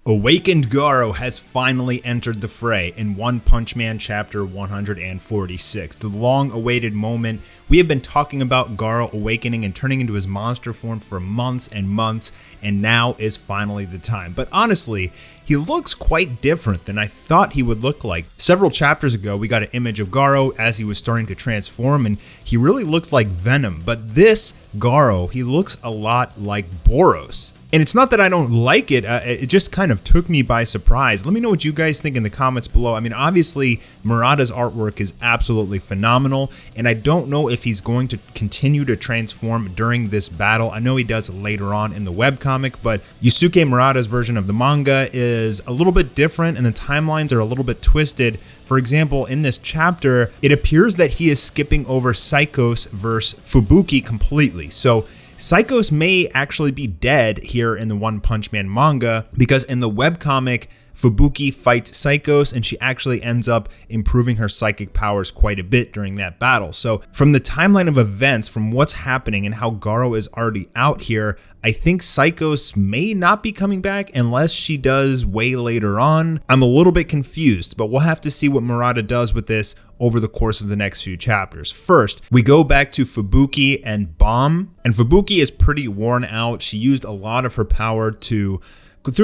Awakened Garou has finally entered the fray in One Punch Man chapter 146, the long-awaited moment. We have been talking about Garou awakening and turning into his monster form for months and months, and now is finally the time. But honestly, he looks quite different than I thought he would look like. Several chapters ago, we got an image of Garou as he was starting to transform, and he really looked like Venom. But this Garou, he looks a lot like Boros. And it's not that I don't like it, it just kind of took me by surprise. Let me know what you guys think in the comments below. I mean, obviously, Murata's artwork is absolutely phenomenal, and I don't know if he's going to continue to transform during this battle. I know he does later on in the webcomic, but Yusuke Murata's version of the manga is a little bit different, and the timelines are a little bit twisted. For example, in this chapter, it appears that he is skipping over Psychos versus Fubuki completely. So Psychos may actually be dead here in the One Punch Man manga, because in the webcomic, Fubuki fights Psychos and she actually ends up improving her psychic powers quite a bit during that battle. So from the timeline of events, from what's happening and how Garou is already out here, I think Psychos may not be coming back unless she does way later on. I'm a little bit confused, but we'll have to see what Murata does with this over the course of the next few chapters. First, we go back to Fubuki and Bomb, and Fubuki is pretty worn out. She used a lot of her power through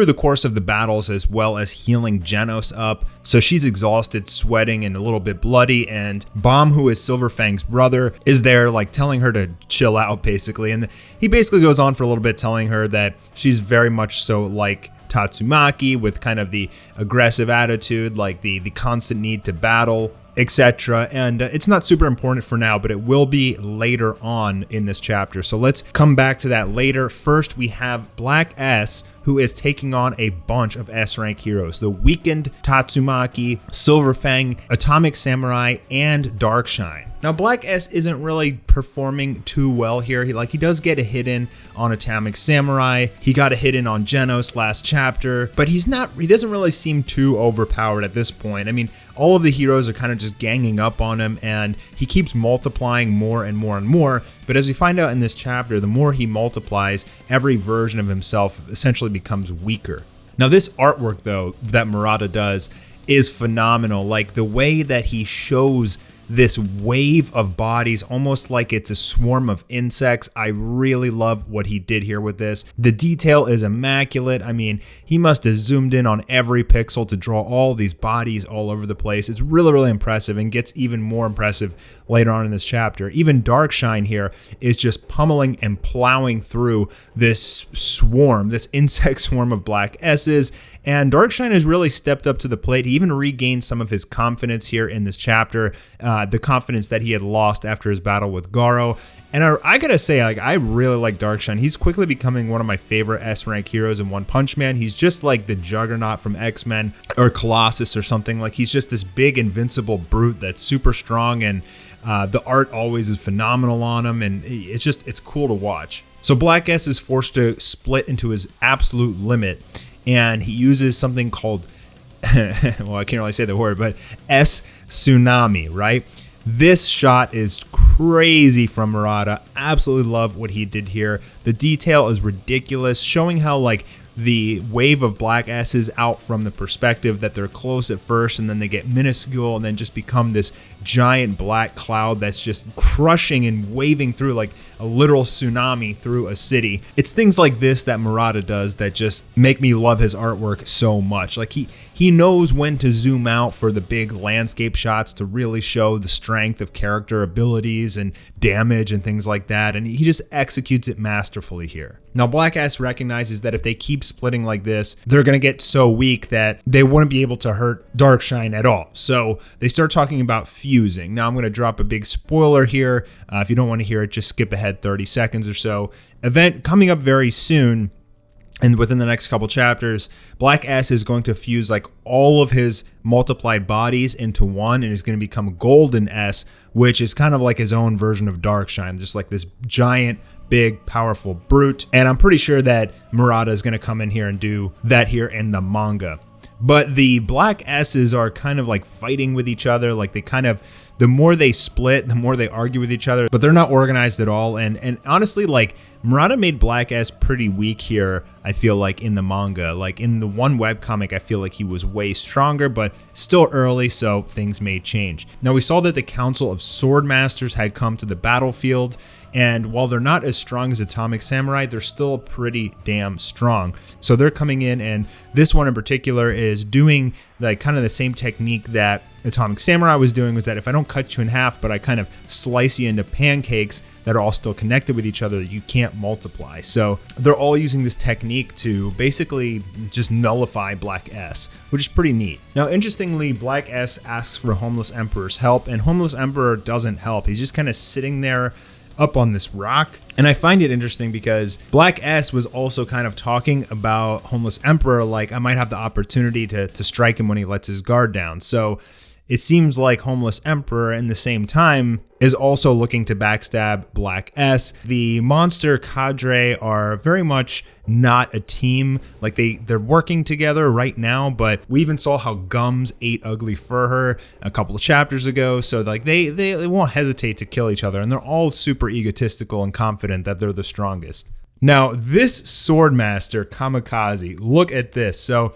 the course of the battles, as well as healing Genos up. So she's exhausted, sweating, and a little bit bloody, and Bomb, who is Silverfang's brother, is there like telling her to chill out basically. And he basically goes on for a little bit telling her that she's very much so like Tatsumaki, with kind of the aggressive attitude, like the constant need to battle, etc. And it's not super important for now, but it will be later on in this chapter. So let's come back to that later. First, we have Black S, who is taking on a bunch of S-rank heroes. The weakened Tatsumaki, Silverfang, Atomic Samurai, and Darkshine. Now, Black S isn't really performing too well here. He does get a hit in on Atomic Samurai. He got a hit in on Genos last chapter, but he doesn't really seem too overpowered at this point. I mean, all of the heroes are kind of just ganging up on him, and he keeps multiplying more and more and more. But as we find out in this chapter, the more he multiplies, every version of himself essentially becomes weaker. Now, this artwork, though, that Murata does is phenomenal. Like, the way that he shows this wave of bodies, almost like it's a swarm of insects. I really love what he did here with this. The detail is immaculate. I mean, he must have zoomed in on every pixel to draw all these bodies all over the place. It's really, really impressive, and gets even more impressive later on in this chapter. Even Darkshine here is just pummeling and plowing through this swarm, this insect swarm of Black S's. And Darkshine has really stepped up to the plate. He even regained some of his confidence here in this chapter, the confidence that he had lost after his battle with Garou. And I gotta say, like, I really like Darkshine. He's quickly becoming one of my favorite S-rank heroes in One Punch Man. He's just like the Juggernaut from X-Men or Colossus or something. Like, he's just this big invincible brute that's super strong, and the art always is phenomenal on him, and it's cool to watch. So Black S is forced to split into his absolute limit, and he uses something called, well, I can't really say the word, but S-Tsunami, right? This shot is crazy from Murata. Absolutely love what he did here. The detail is ridiculous, showing how, like, the wave of Black S's out from the perspective that they're close at first, and then they get minuscule and then just become this giant black cloud that's just crushing and waving through like a literal tsunami through a city. It's things like this that Murata does that just make me love his artwork so much. Like, he knows when to zoom out for the big landscape shots to really show the strength of character abilities and damage and things like that, and he just executes it masterfully here. Now, Black S recognizes that if they keep splitting like this, they're going to get so weak that they wouldn't be able to hurt Darkshine at all. So they start talking about fusing. Now, I'm going to drop a big spoiler here. If you don't want to hear it, just skip ahead 30 seconds or so. Event coming up very soon. And within the next couple chapters, Black S is going to fuse like all of his multiplied bodies into one, and is going to become Golden S, which is kind of like his own version of Darkshine, just like this giant, big, powerful brute. And I'm pretty sure that Murata is going to come in here and do that here in the manga. But the Black S's are kind of like fighting with each other. Like the more they split, the more they argue with each other, but they're not organized at all. And honestly, like Murata made Black S pretty weak here, I feel like, in the manga. Like in the one webcomic, I feel like he was way stronger, but still early, so things may change. Now, we saw that the Council of Swordmasters had come to the battlefield, and while they're not as strong as Atomic Samurai, they're still pretty damn strong. So they're coming in, and this one in particular is doing like kind of the same technique that Atomic Samurai was doing, was that if I don't cut you in half, but I kind of slice you into pancakes that are all still connected with each other, you can't multiply. So they're all using this technique to basically just nullify Black S, which is pretty neat. Now, interestingly, Black S asks for Homeless Emperor's help, and Homeless Emperor doesn't help. He's just kind of sitting there up on this rock. And I find it interesting because Black S was also kind of talking about Homeless Emperor, like I might have the opportunity to strike him when he lets his guard down. So it seems like Homeless Emperor, in the same time, is also looking to backstab Black S. The monster cadre are very much not a team. Like they're working together right now, but we even saw how Gums ate Ugly Fur a couple of chapters ago. So like they won't hesitate to kill each other, and they're all super egotistical and confident that they're the strongest. Now, this Swordmaster Kamikaze, look at this. So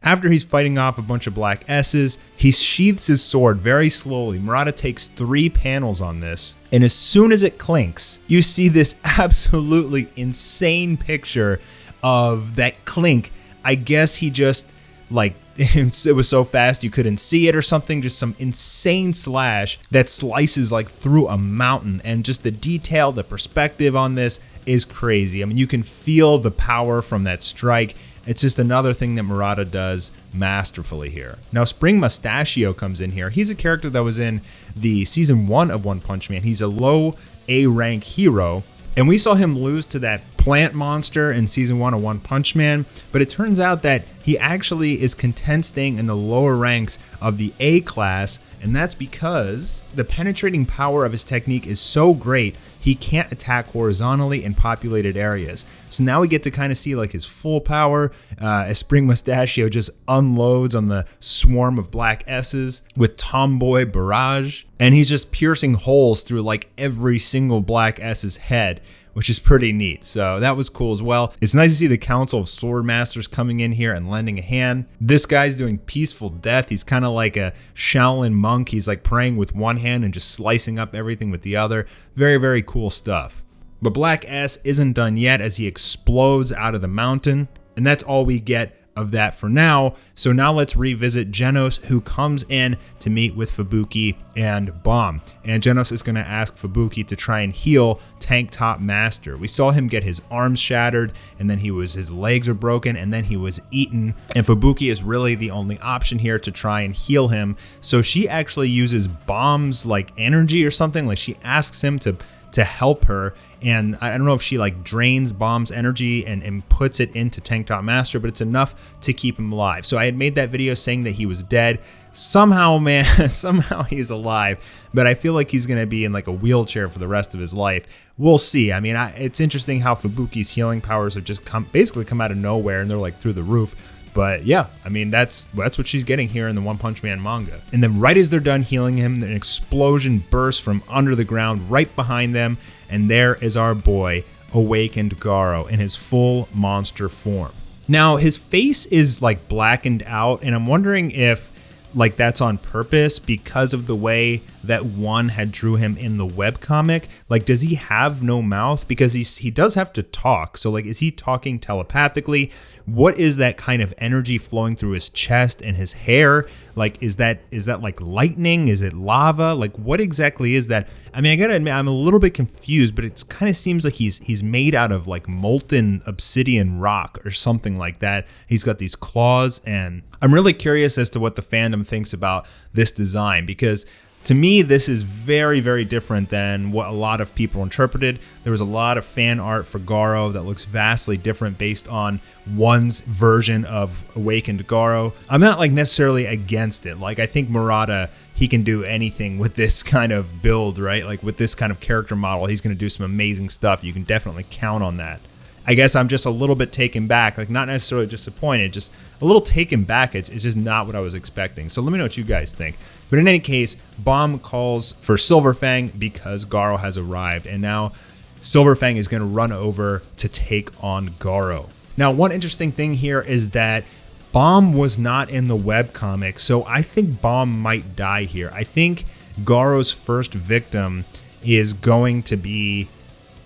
after he's fighting off a bunch of Black S's, he sheaths his sword very slowly. Murata takes 3 panels on this, and as soon as it clinks, you see this absolutely insane picture of that clink. I guess he just, like, it was so fast you couldn't see it or something, just some insane slash that slices like through a mountain, and just the detail, the perspective on this is crazy. I mean, you can feel the power from that strike. It's just another thing that Murata does masterfully here. Now, Spring Mustachio comes in here. He's a character that was in the season 1 of One Punch Man. He's a low A rank hero, and we saw him lose to that plant monster in season 1 of One Punch Man, but it turns out that he actually is content staying in the lower ranks of the A class, and that's because the penetrating power of his technique is so great, he can't attack horizontally in populated areas. So now we get to kind of see like his full power as Spring Mustachio just unloads on the swarm of Black S's with Tomboy Barrage, and he's just piercing holes through like every single Black S's head, which is pretty neat. So that was cool as well. It's nice to see the Council of Swordmasters coming in here and lending a hand. This guy's doing Peaceful Death. He's kind of like a Shaolin monk. He's like praying with one hand and just slicing up everything with the other. Very, very cool stuff. But Black S isn't done yet as he explodes out of the mountain, and that's all we get of that for now. So now let's revisit Genos, who comes in to meet with Fubuki and Bomb. And Genos is going to ask Fubuki to try and heal Tank Top Master. We saw him get his arms shattered, and then his legs are broken, and then he was eaten. And Fubuki is really the only option here to try and heal him. So she actually uses Bomb's like energy or something. Like she asks him to help her, and I don't know if she like drains Bomb's energy and puts it into Tank Top Master, but it's enough to keep him alive. So I had made that video saying that he was dead. Somehow, man, somehow he's alive, but I feel like he's gonna be in like a wheelchair for the rest of his life. We'll see. I mean, it's interesting how Fubuki's healing powers have just basically come out of nowhere, and they're like through the roof. But yeah, I mean, that's what she's getting here in the One Punch Man manga. And then right as they're done healing him, an explosion bursts from under the ground right behind them, and there is our boy, Awakened Garou, in his full monster form. Now, his face is like blackened out, and I'm wondering if like that's on purpose because of the way that One had drew him in the webcomic. Like, does he have no mouth? Because he does have to talk. So like, is he talking telepathically? What is that kind of energy flowing through his chest and his hair? Like, is that like lightning? Is it lava? Like, what exactly is that? I mean, I gotta admit, I'm a little bit confused, but it kind of seems like he's made out of like molten obsidian rock or something like that. He's got these claws, and I'm really curious as to what the fandom thinks about this design, because to me, this is very, very different than what a lot of people interpreted. There was a lot of fan art for Garou that looks vastly different based on One's version of Awakened Garou. I'm not like necessarily against it. Like, I think Murata, he can do anything with this kind of build, right? Like with this kind of character model, he's going to do some amazing stuff. You can definitely count on that. I guess I'm just a little bit taken back, like not necessarily disappointed, just a little taken back. It's just not what I was expecting. So let me know what you guys think. But in any case, Bomb calls for Silverfang because Garou has arrived, and now Silverfang is going to run over to take on Garou. Now, one interesting thing here is that Bomb was not in the webcomic, so I think Bomb might die here. I think Garou's first victim is going to be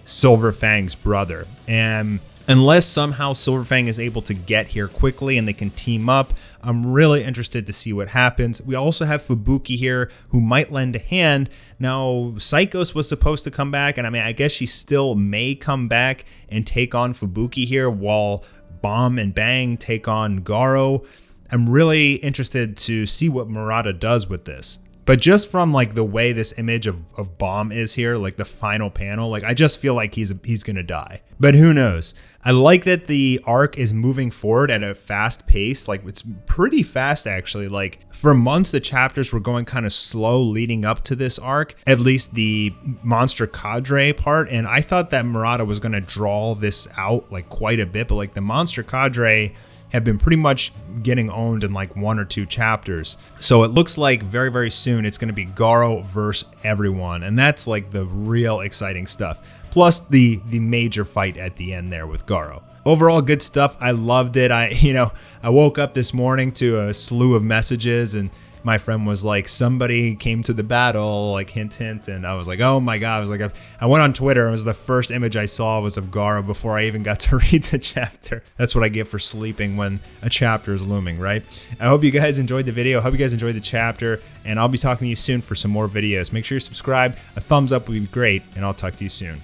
Silverfang's brother. And unless somehow Silverfang is able to get here quickly and they can team up, I'm really interested to see what happens. We also have Fubuki here who might lend a hand. Now, Psychos was supposed to come back, and I mean, I guess she still may come back and take on Fubuki here while Bomb and Bang take on Garou. I'm really interested to see what Murata does with this. But just from like the way this image of Bomb is here, like the final panel, like I just feel like he's gonna die. But who knows? I like that the arc is moving forward at a fast pace. Like it's pretty fast actually. Like for months the chapters were going kind of slow leading up to this arc, at least the monster cadre part. And I thought that Murata was gonna draw this out like quite a bit, but like the monster cadre have been pretty much getting owned in like 1 or 2 chapters. So it looks like very, very soon it's going to be Garou versus everyone. And that's like the real exciting stuff. Plus the major fight at the end there with Garou. Overall, good stuff. I loved it. I woke up this morning to a slew of messages, and my friend was like, somebody came to the battle, like hint, hint. And I was like, oh my God. I was like, I went on Twitter. It was the first image I saw was of Garou before I even got to read the chapter. That's what I get for sleeping when a chapter is looming, right? I hope you guys enjoyed the video. I hope you guys enjoyed the chapter, and I'll be talking to you soon for some more videos. Make sure you subscribe. A thumbs up would be great, and I'll talk to you soon.